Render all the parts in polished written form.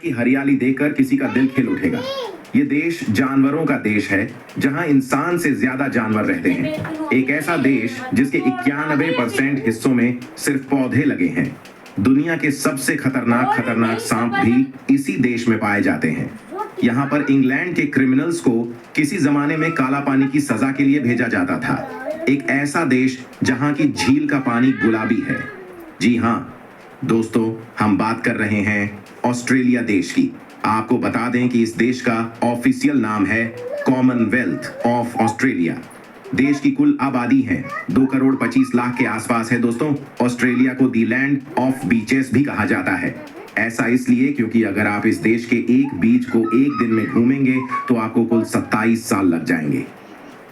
की हरियाली देखकर किसी का दिल खिल उठेगा। ये देश जानवरों का देश है, जहां इंसान से ज्यादा जानवर रहते हैं। एक ऐसा देश जिसके 91% हिस्सों में सिर्फ पौधे लगे हैं। दुनिया के सबसे खतरनाक सांप भी इसी देश में पाए जाते हैं। यहाँ पर इंग्लैंड के क्रिमिनल्स को किसी जमाने में काला पानी की सजा के लिए भेजा जाता था। एक ऐसा देश जहां की झील का पानी गुलाबी है। जी हाँ दोस्तों, हम बात कर रहे हैं ऑस्ट्रेलिया देश की। आपको बता दें कि इस देश का ऑफिशियल नाम है कॉमनवेल्थ ऑफ ऑस्ट्रेलिया। देश की कुल आबादी है 2 करोड़ 25 लाख के आसपास है दोस्तों। ऑस्ट्रेलिया को दी लैंड ऑफ बीचेस भी कहा जाता है। ऐसा इसलिए क्योंकि अगर आप इस देश के एक बीच को एक दिन में घूमेंगे तो आपको कुल 27 साल लग जाएंगे।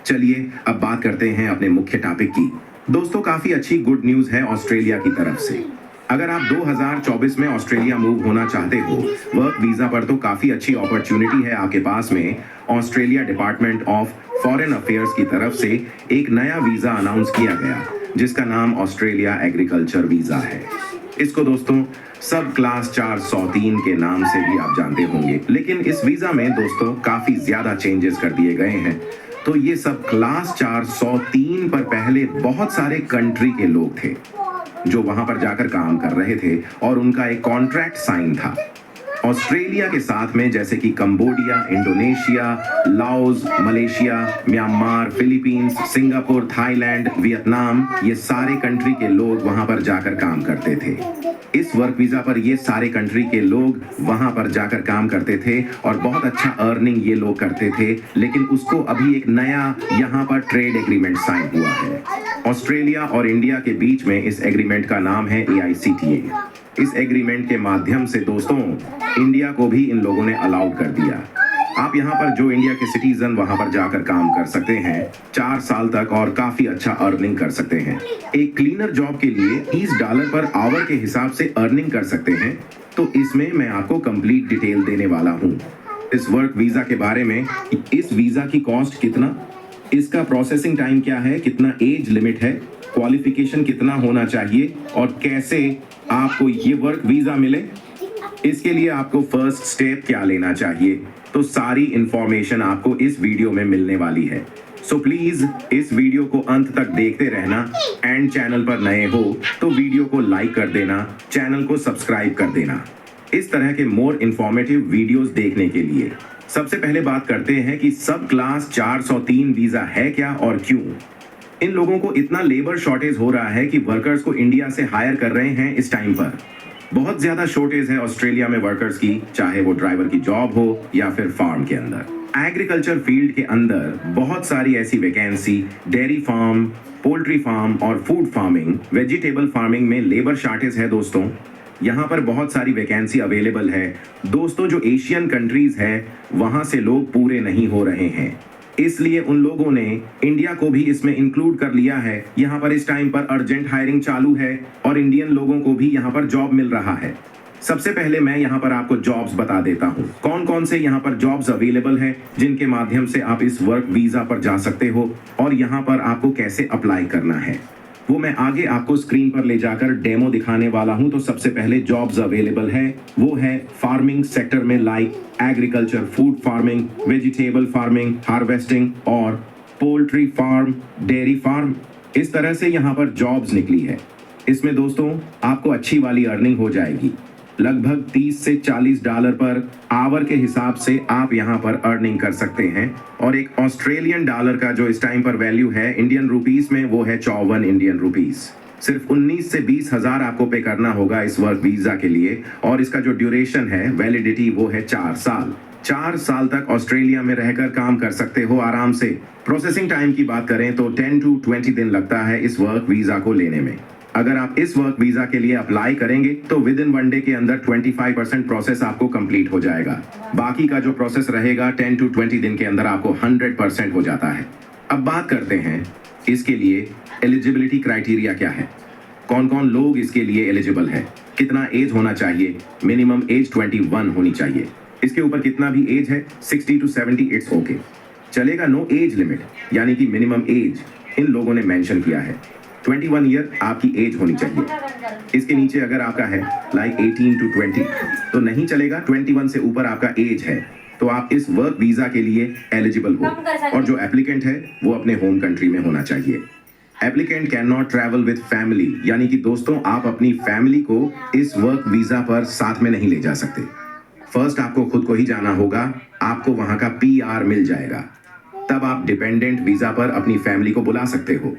चलिए अब बात करते हैं अपने मुख्य टॉपिक की। दोस्तों, काफी अच्छी गुड न्यूज है ऑस्ट्रेलिया की तरफ से। अगर आप 2024 में ऑस्ट्रेलिया मूव होना चाहते हो वर्क वीजा पर, तो काफी अच्छी अपॉर्चुनिटी है आपके पास में। Australia department of foreign affairs की तरफ से एक नया वीजा अनाउंस किया गया जिसका नाम ऑस्ट्रेलिया एग्रीकल्चर वीजा है। इसको दोस्तों सब क्लास 403 के नाम से भी आप जानते होंगे, लेकिन इस वीजा में दोस्तों काफी ज्यादा चेंजेस कर दिए गए हैं। तो ये सब क्लास 403 पर पहले बहुत सारे कंट्री के लोग थे जो वहां पर जाकर काम कर रहे थे और उनका एक कॉन्ट्रैक्ट साइन था ऑस्ट्रेलिया के साथ में, जैसे कि Cambodia, Indonesia, Laos, Malaysia, Myanmar, Philippines, Singapore, Thailand, Vietnam, ये सारे कंट्री के लोग वहां पर जाकर काम करते थे। इस वर्क वीजा पर ये सारे कंट्री के लोग वहां पर जाकर काम करते थे और बहुत अच्छा अर्निंग ये लोग करते थे। लेकिन उसको अभी एक नया यहाँ पर ट्रेड एग्रीमेंट साइन हुआ है ऑस्ट्रेलिया और इंडिया के बीच में। इस एग्रीमेंट का नाम है AICTA। इस एग्रीमेंट के माध्यम से दोस्तों इंडिया को भी इन लोगों ने अलाउड कर दिया। आप यहाँ पर जो इंडिया के सिटीजन वहां पर जाकर काम कर सकते हैं 4 साल तक और काफी अच्छा अर्निंग कर सकते हैं। एक क्लीनर जॉब के लिए $30 पर आवर के हिसाब से अर्निंग कर सकते हैं। तो इसमें मैं आपको कंप्लीट डिटेल देने वाला हूँ इस वर्क वीजा के बारे में। इस वीजा की कॉस्ट कितना, इसका प्रोसेसिंग टाइम क्या है, कितना एज लिमिट है, क्वालिफिकेशन कितना होना चाहिए और कैसे आपको ये वर्क वीजा मिले, इसके लिए आपको फर्स्ट स्टेप क्या लेना चाहिए, तो सारी इंफॉर्मेशन आपको इस वीडियो में मिलने वाली है। सो प्लीज इस वीडियो को अंत तक देखते रहना। एंड चैनल पर नए हो तो वीडियो को लाइक कर देना, चैनल को सब्सक्राइब कर देना इस तरह के मोर इंफॉर्मेटिव वीडियोस देखने के लिए। सबसे पहले बात करते हैं कि सब क्लास 403 वीजा है क्या और क्यों। इन लोगों को इतना लेबर शॉर्टेज हो रहा है कि वर्कर्स को इंडिया से हायर कर रहे हैं इस टाइम पर। बहुत ज्यादा शॉर्टेज है ऑस्ट्रेलिया में वर्कर्स की, चाहे वो ड्राइवर की जॉब हो या फिर फार्म के अंदर। एग्रीकल्चर फील्ड के अंदर बहुत सारी ऐसी vacancy, dairy farm, poultry farm और फूड फार्मिंग, वेजिटेबल फार्मिंग में लेबर शॉर्टेज है दोस्तों। यहाँ पर बहुत सारी वैकेंसी अवेलेबल है दोस्तों। जो एशियन कंट्रीज है वहां से लोग पूरे नहीं हो रहे हैं, इसलिए उन लोगों ने इंडिया को भी इसमें इंक्लूड कर लिया है। यहाँ पर इस टाइम पर अर्जेंट हायरिंग चालू है और इंडियन लोगों को भी यहाँ पर जॉब मिल रहा है। सबसे पहले मैं यहाँ पर आपको जॉब्स बता देता हूँ कौन कौन से यहाँ पर जॉब्स अवेलेबल है जिनके माध्यम से आप इस वर्क वीजा पर जा सकते हो और यहाँ पर आपको कैसे अप्लाई करना है वो मैं आगे आपको स्क्रीन पर ले जाकर डेमो दिखाने वाला हूं। तो सबसे पहले जॉब्स अवेलेबल है वो है फार्मिंग सेक्टर में, like agriculture, food farming, vegetable farming, harvesting और पोल्ट्री फार्म, डेयरी फार्म। इस तरह से यहाँ पर जॉब्स निकली है। इसमें दोस्तों आपको अच्छी वाली अर्निंग हो जाएगी। लगभग $30 से $40 पर आवर के हिसाब से आप यहाँ पर अर्निंग कर सकते हैं और एक ऑस्ट्रेलियन डॉलर का जो इस टाइम पर वैल्यू है इंडियन रुपीस में वो है 54 इंडियन रुपीस। सिर्फ 19 से 20 हजार आपको पे करना होगा इस वर्क वीजा के लिए और इसका जो ड्यूरेशन है, वैलिडिटी, वो है 4 साल। 4 साल तक ऑस्ट्रेलिया में रहकर काम कर सकते हो आराम से। प्रोसेसिंग टाइम की बात करें तो 10 to 20 दिन लगता है इस वर्क वीजा को लेने में। अगर आप इस वर्क वीजा के लिए अप्लाई करेंगे तो विद इन 1 डे के अंदर 25% प्रोसेस आपको कंप्लीट हो जाएगा। बाकी का जो प्रोसेस रहेगा 10 to 20 दिन के अंदर आपको 100% हो जाता है। अब बात करते हैं इसके लिए एलिजिबिलिटी क्राइटेरिया क्या है, कौन कौन लोग इसके लिए एलिजिबल है, कितना एज होना चाहिए। मिनिमम एज 21 होनी चाहिए। इसके ऊपर कितना भी एज है 60 to 70 इट्स ओके, चलेगा। नो एज लिमिट यानी कि मिनिमम एज इन लोगों ने मेंशन किया है। 21 ईयर आपकी एज होनी चाहिए। इसके नीचे अगर आपका है लाइक 18 to 20 तो नहीं चलेगा। 21 से ऊपर आपका एज है तो आप इस वर्क वीजा के लिए एलिजिबल हो, और जो एप्लीकेंट है वो अपने होम कंट्री में होना चाहिए। Applicant can not travel with family, यानी कि दोस्तों आप अपनी फैमिली को इस वर्क वीजा पर साथ में नहीं ले जा सकते। फर्स्ट आपको खुद को ही जाना होगा, आपको वहां का PR मिल जाएगा, तब आप डिपेंडेंट वीजा पर अपनी फैमिली को बुला सकते हो।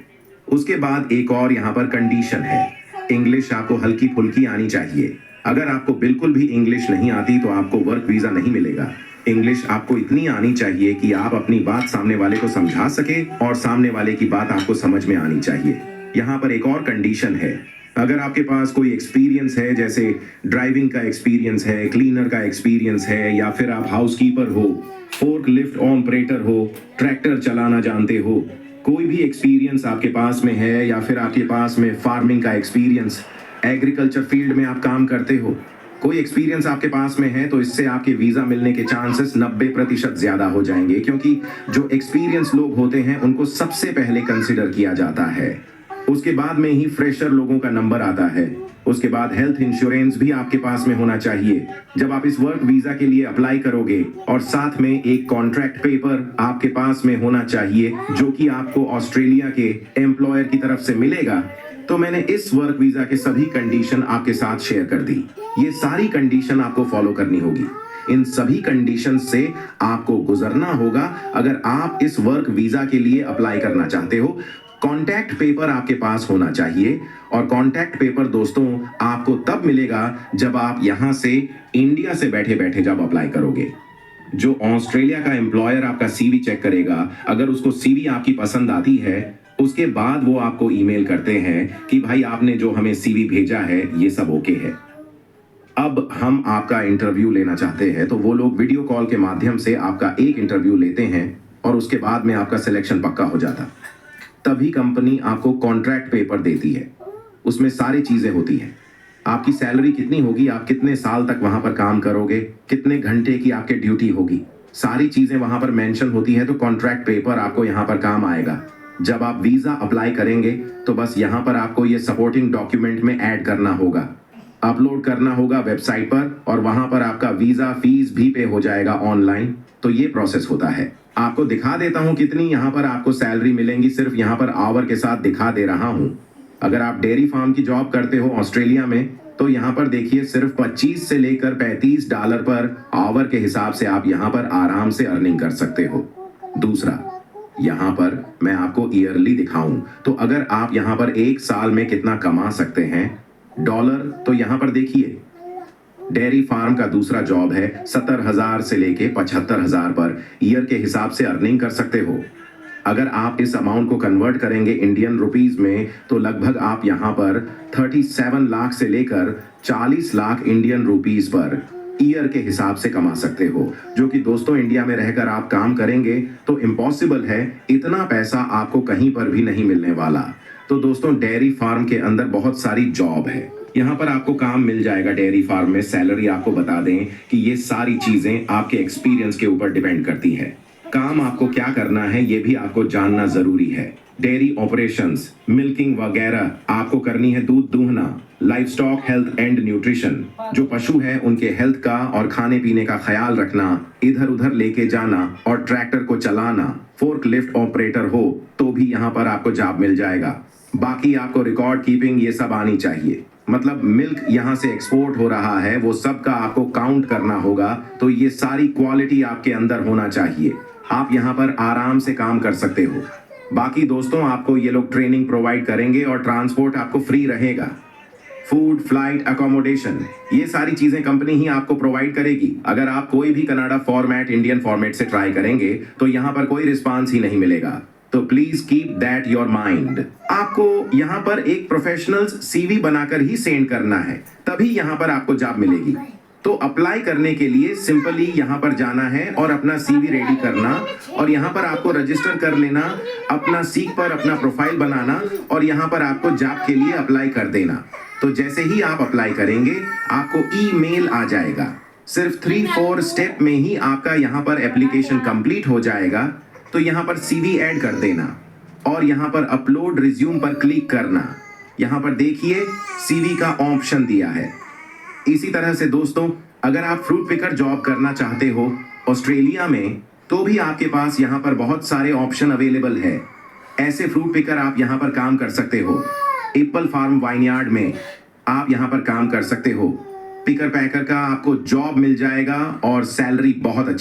उसके बाद एक और यहाँ पर कंडीशन है, इंग्लिश आपको हल्की फुल्की आनी चाहिए। अगर आपको बिल्कुल भी इंग्लिश नहीं आती तो आपको वर्क वीजा नहीं मिलेगा। इंग्लिश आपको इतनी आनी चाहिए कि आप अपनी बात सामने वाले को समझा सके और सामने वाले की बात आपको समझ में आनी चाहिए। यहाँ पर एक और कंडीशन है, अगर आपके पास कोई एक्सपीरियंस है, जैसे ड्राइविंग का एक्सपीरियंस है, क्लीनर का एक्सपीरियंस है, या फिर आप हाउसकीपर हो, फोर्क लिफ्ट ऑपरेटर हो, ट्रैक्टर चलाना जानते हो, कोई भी एक्सपीरियंस आपके पास में है, या फिर आपके पास में फार्मिंग का एक्सपीरियंस, एग्रीकल्चर फील्ड में आप काम करते हो, कोई एक्सपीरियंस आपके पास में है, तो इससे आपके वीजा मिलने के चांसेस 90% ज्यादा हो जाएंगे, क्योंकि जो एक्सपीरियंस लोग होते हैं उनको सबसे पहले कंसिडर किया जाता है। उसके बाद में ही फ्रेशर लोगों का नंबर आता है। उसके बाद हेल्थ इंश्योरेंस भी आपके पास में होना चाहिए जब आप इस वर्क वीजा के लिए अप्लाई करोगे, और साथ में एक कॉन्ट्रैक्ट पेपर आपके पास में होना चाहिए जो कि आपको ऑस्ट्रेलिया के एम्प्लॉयर की तरफ से मिलेगा। तो मैंने इस वर्क वीजा के सभी कंडीशन आपके साथ शेयर कर दी। ये सारी कंडीशन आपको फॉलो करनी होगी। इन सभी कंडीशन से आपको गुजरना होगा अगर आप इस वर्क वीजा के लिए अप्लाई करना चाहते हो। कॉन्टैक्ट पेपर आपके पास होना चाहिए, और कॉन्टैक्ट पेपर दोस्तों आपको तब मिलेगा जब आप यहां से इंडिया से बैठे बैठे जब अप्लाई करोगे। जो ऑस्ट्रेलिया का एम्प्लॉयर आपका CV चेक करेगा, अगर उसको CV आपकी पसंद आती है, उसके बाद वो आपको ईमेल करते हैं कि भाई आपने जो हमें CV भेजा है ये सब ओके है, अब हम आपका इंटरव्यू लेना चाहते हैं। तो वो लोग वीडियो कॉल के माध्यम से आपका एक इंटरव्यू लेते हैं, और उसके बाद में आपका सिलेक्शन पक्का हो जाता। तभी कंपनी आपको कॉन्ट्रैक्ट पेपर देती है। उसमें सारी चीजें होती हैं, आपकी सैलरी कितनी होगी, आप कितने साल तक वहां पर काम करोगे, कितने घंटे की आपकी ड्यूटी होगी, सारी चीजें वहां पर मेंशन होती है। तो कॉन्ट्रैक्ट पेपर आपको यहाँ पर काम आएगा। जब आप वीजा अप्लाई करेंगे तो बस यहाँ पर आपको ये सपोर्टिंग डॉक्यूमेंट में ऐड करना होगा, अपलोड करना होगा वेबसाइट पर, और वहां पर आपका वीजा फीस भी पे हो जाएगा ऑनलाइन। तो ये प्रोसेस होता है। आपको दिखा देता हूं कितनी यहाँ पर आपको सैलरी मिलेंगी, सिर्फ यहाँ पर आवर के साथ दिखा दे रहा हूं। अगर आप डेयरी फार्म की जॉब करते हो ऑस्ट्रेलिया में, तो यहाँ पर देखिए सिर्फ 25 से लेकर $35 पर आवर के हिसाब से आप यहाँ पर आराम से अर्निंग कर सकते हो। दूसरा, यहाँ पर मैं आपको ईयरली दिखाऊं तो अगर आप यहाँ पर एक साल में कितना कमा सकते हैं डॉलर, तो यहाँ पर देखिए डेयरी फार्म का दूसरा जॉब है 70,000 से लेके 75,000 पर ईयर के हिसाब से अर्निंग कर सकते हो। अगर आप इस अमाउंट को कन्वर्ट करेंगे इंडियन रुपीस में, तो लगभग आप यहाँ पर 37 लाख से लेकर 40 lakh Indian rupees per year के हिसाब से कमा सकते हो, जो कि दोस्तों इंडिया में रहकर आप काम करेंगे तो इम्पॉसिबल है, इतना पैसा आपको कहीं पर भी नहीं मिलने वाला। तो दोस्तों डेयरी फार्म के अंदर बहुत सारी जॉब है, यहाँ पर आपको काम मिल जाएगा डेयरी फार्म में। सैलरी आपको बता दें कि ये सारी चीजें आपके एक्सपीरियंस के ऊपर डिपेंड करती है। काम आपको क्या करना है ये भी आपको जानना जरूरी है। डेयरी ऑपरेशंस, मिल्किंग वगैरह आपको करनी है, दूध दूहना, livestock health and nutrition, जो पशु है उनके हेल्थ का और खाने पीने का ख्याल रखना, इधर उधर लेके जाना और ट्रैक्टर को चलाना, फोर्क लिफ्ट ऑपरेटर हो तो भी यहाँ पर आपको जॉब मिल जाएगा। बाकी आपको रिकॉर्ड कीपिंग ये सब आनी चाहिए, मतलब मिल्क यहाँ से एक्सपोर्ट हो रहा है वो सब का आपको काउंट करना होगा, तो ये सारी क्वालिटी आपके अंदर होना चाहिए। आप यहाँ पर आराम से काम कर सकते हो। बाकी दोस्तों आपको ये लोग ट्रेनिंग प्रोवाइड करेंगे और ट्रांसपोर्ट आपको फ्री रहेगा। फूड, फ्लाइट, अकोमोडेशन, ये सारी चीजें कंपनी ही आपको प्रोवाइड करेगी। अगर आप कोई भी कनाडा फॉर्मेट, इंडियन फॉर्मेट से ट्राई करेंगे तो यहाँ पर कोई रिस्पांस ही नहीं मिलेगा। तो please keep that your mind. आपको यहाँ पर एक प्रोफेशनल CV बनाकर ही सेंड करना है, तभी यहाँ पर आपको जॉब मिलेगी। तो अप्लाई करने के लिए सिंपली यहाँ पर जाना है और अपना CV रेडी करना, और यहाँ पर आपको रजिस्टर कर लेना, अपना सीक पर अपना प्रोफाइल बनाना, और यहाँ पर आपको जॉब के लिए अप्लाई कर देना। तो जैसे ही आप अप्लाई करेंगे आपको ईमेल आ जाएगा। सिर्फ 3-4 स्टेप में ही आपका यहाँ पर एप्लीकेशन कंप्लीट हो जाएगा। तो यहाँ पर CV ऐड कर देना, और यहाँ पर अपलोड रिज्यूम पर क्लिक करना। यहाँ पर देखिए सीवी का ऑप्शन दिया है। इसी तरह से दोस्तों, अगर आप फ्रूट पिकर जॉब करना चाहते हो ऑस्ट्रेलिया में, तो भी आपके पास यहाँ पर बहुत सारे ऑप्शन अवेलेबल है। ऐसे फ्रूट पिकर आप यहाँ पर काम कर सकते हो। एप्पल फार्म वाइनयार्ड में आप यहाँ पर काम कर सकते हो। पिकर पैकर का आपको जॉब मिल जाएगा और सैलरी बहुत अच्छी